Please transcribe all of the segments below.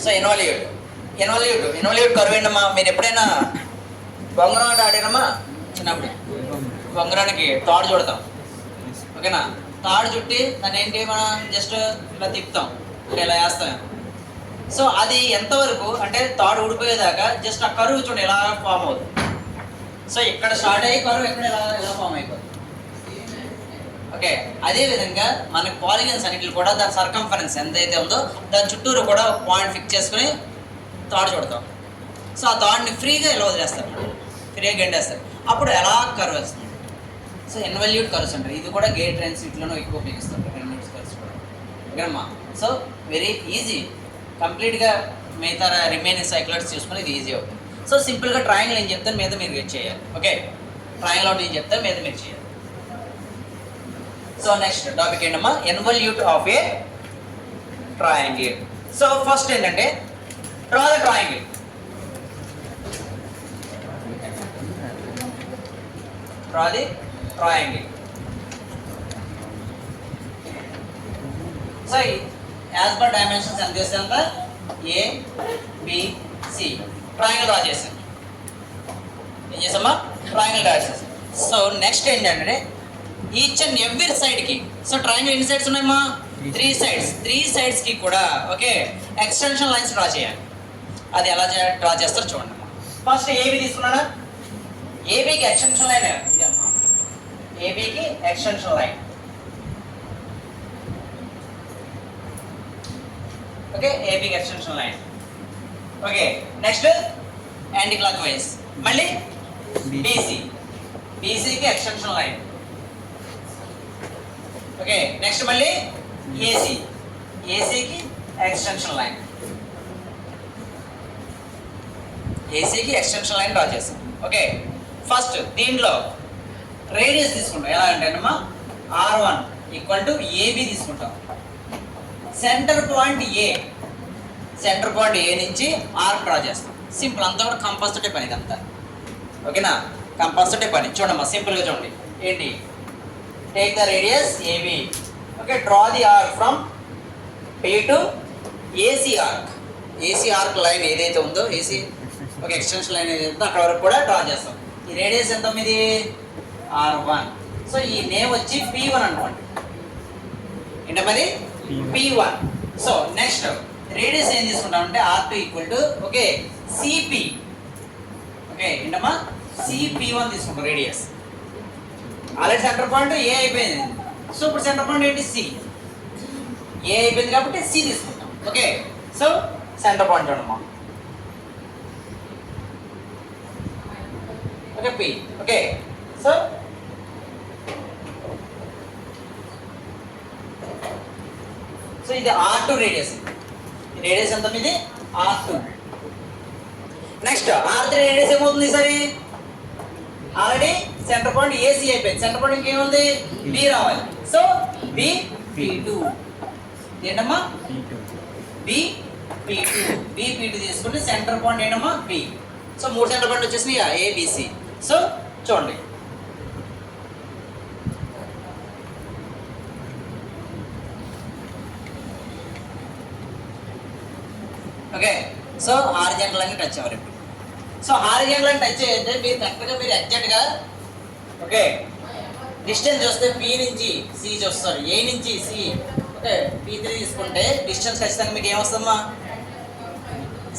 So involute కరువు ఏంటమ్మా? మీరు ఎప్పుడైనా బొంగరం ఆట ఆడారమ్మా? చిన్నప్పుడు బొంగరానికి తాడు చుడతాం, ఓకేనా? తాడు చుట్టి దాన్ని ఏంటి మనం జస్ట్ ఇలా తిప్పుతాం, ఇలా వేస్తాం. సో అది ఎంతవరకు అంటే తాడు ఊడిపోయేదాకా జస్ట్ ఆ కరువు చూడండి ఎలా ఫామ్ అవుతుంది. సో ఇక్కడ స్టార్ట్ అయ్యి కరువు ఎక్కడ ఎలా ఫామ్ అయిపోతుంది. ఓకే, అదేవిధంగా మనకి పాలిగన్స్ అన్నింటిలో కూడా దాని సర్కంఫరెన్స్ ఎంతైతే ఉందో దాని చుట్టూరు కూడా ఒక పాయింట్ ఫిక్స్ చేసుకుని తాడు చుడతాం. సో ఆ తాడుని ఫ్రీగా ఇలా వదిలేస్తారు, ఫ్రీగా గెండేస్తారు, అప్పుడు ఎలా కరువు వస్తుంది. సో ఇన్వాల్యూట్ కర్వ్స్ అంటారు. ఇది కూడా గేట్ ట్రైన్స్ వీటిలోనూ ఎక్కువ ఉపయోగిస్తారు, ఇన్వాల్యూట్ కర్వ్స్ కూడా, ఓకేనమ్మా? సో వెరీ ఈజీ, కంప్లీట్గా మిగతా రిమైనింగ్ సైక్లర్స్ చూసుకుని ఇది ఈజీ అవుతుంది. సో సింపుల్గా ట్రయాంగిల్ ఏం చెప్తాను మీద మీరు గెట్ చేయాలి. ఓకే, ట్రయాంగిల్ అవుట్ ఏం చెప్తాను మీద మీరు చేయాలి. సో నెక్స్ట్ టాపిక్ ఏంటమ్మా? Involute of a triangle. So first ఏంటంటే draw the triangle. Draw the triangle. So as per dimensions ఎంత చేసాక a b c triangle draw చేసాం. ఏం చేసామా? ట్రయాంగిల్ డ్రా చేసాం. సో నెక్స్ట్ ఏంటంటే ఈచ్ అండ్ ఎవ్రీ సైడ్కి, సో ట్రయాంగిల్ ఎన్ని సైడ్స్ ఉన్నాయమ్మా? 3 సైడ్స్. 3 సైడ్స్కి కూడా ఓకే ఎక్స్టెన్షన్ లైన్స్ డ్రా చేయాలి. అది ఎలా డ్రా చేస్తారో చూడండి అమ్మా. ఫస్ట్ ఏబి తీసుకున్నారా? ఏబికి ఎక్స్టెన్షన్ లైన్ ఇదమ్మా, ఏబికి ఎక్స్టెన్షన్ లైన్. ఓకే, ఏబికి extension line. Okay, next anticlockwise మళ్ళీ బీసీ, బీసీకి ఎక్స్టెన్షన్ లైన్. ఓకే, నెక్స్ట్ మళ్ళీ ఏసీ, ఏసీకి ఎక్స్టెన్షన్ లైన్. ఏసీకి ఎక్స్టెన్షన్ లైన్ డ్రా చేస్తాం. ఓకే, ఫస్ట్ దీంట్లో రేడియస్ తీసుకుంటాం. ఎలా అంటేనమ్మా R1 ఈక్వల్ టు ఏబి తీసుకుంటాం. Centre point A, centre point A నుంచి ఆర్క్ డ్రా చేస్తాం. సింపుల్, అంతా కూడా కంపాస్ తోటే పని ఇదంతా, ఓకేనా? కంపాస్ తోటే పని. చూడమ్మా సింపుల్గా చూడండి. ఏంటి? Take the radius A B. Okay, draw the arc from P to A C arc. A C arc line ఏదైతే ఉందో ఏసీ ఒక ఎక్స్టెన్షన్ లైన్ ఏదైతే ఉందో అక్కడ వరకు కూడా డ్రా చేస్తాం. ఈ రేడియస్ ఎంత ఇది? R1. సో ఈ నేమ్ వచ్చి P1 అనుకోండి. ఏంట మరి? P1. సో నెక్స్ట్ రేడియస్ ఏం తీసుకుంటామంటే R2 equal to okay CP. Okay ఏంటమ్మా? సిపి1 తీసుకుంటాం రేడియస్. ఆల్రెడీ సెంటర్ పాయింట్ ఏ అయిపోయింది. సో ఇప్పుడు సెంటర్ పాయింట్ ఏంటి? సి. ఏ అయిపోయింది కాబట్టి సి తీసుకుంటాం. ఓకే, సో సెంటర్ పాయింట్ చూడమ్మా. Okay P. Okay, so so ఇది R2 రేడియస్. ఈ రేడియస్ ఎంత ఇది? R2. నెక్స్ట్ R3 రేడియస్ ఏమవుతుంది? సరే ఆల్రెడీ సెంటర్ పాయింట్ ఏసీ అయిపోయింది. సెంటర్ పాయింట్ ఇంకేముంది? బి రావాలి. So B P2. ఏంటమ్మా? B P2. బి P2 తీసుకుంటే సెంటర్ పాయింట్ ఏంటమ్మా? బి. సో 3 సెంటర్ పాయింట్ వచ్చేసినాయి ఏబిసి. సో చూడండి, okay. So horizontal line touch అవ్వాలి ఇప్పుడు. సో హారిజాంటల్ లైన్ టచ్ అయితే మీరు కరెక్ట్గా మీరు ఎగ్జాక్ట్గా ఓకే డిస్టెన్స్ చూస్తే పి నుంచి సి చూస్తారు, ఏ నుంచి సి. ఓకే, P3 తీసుకుంటే డిస్టెన్స్ ఖచ్చితంగా మీకు ఏమొస్తుందమ్మా?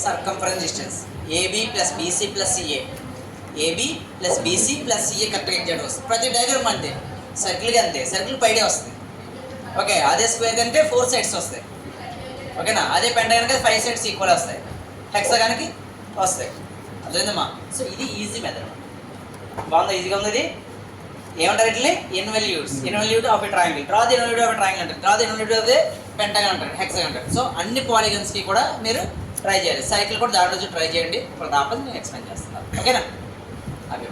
Circumference distance AB plus BC plus CA. AB plus BC plus CA కరెక్ట్గా ఎగ్జాక్ట్ వస్తుంది. ప్రతి డయాగ్రామ్ అంతే, సర్కిల్గా అంతే, సర్కిల్ పైడే వస్తుంది. ఓకే, అదే స్క్వేర్ అంటే 4 సైడ్స్ వస్తాయి, ఓకేనా? అదే పెంటగానికి 5 సైడ్స్ ఈక్వల్ వస్తాయి, హెక్సాగానికి వస్తాయి. అర్థమైందమ్మా? సో ఇది ఈజీ మెథడ్. బాగుందా? ఈజీగా ఉంది ఇది. ఏమంటారు ఇట్లే? Involute of a triangle. Draw the involute of a triangle అంటారు. Draw the involute of a pentagon అంటారు, హెక్సాగాన్ అంటారు. సో అన్ని పాలిగన్స్కి కూడా మీరు ట్రై చేయాలి. సైకిల్ కూడా దాంట్లో ట్రై చేయండి. ఇప్పుడు రాకపోతే నేను ఎక్స్ప్లెయిన్ చేస్తున్నాను, ఓకేనా? అవి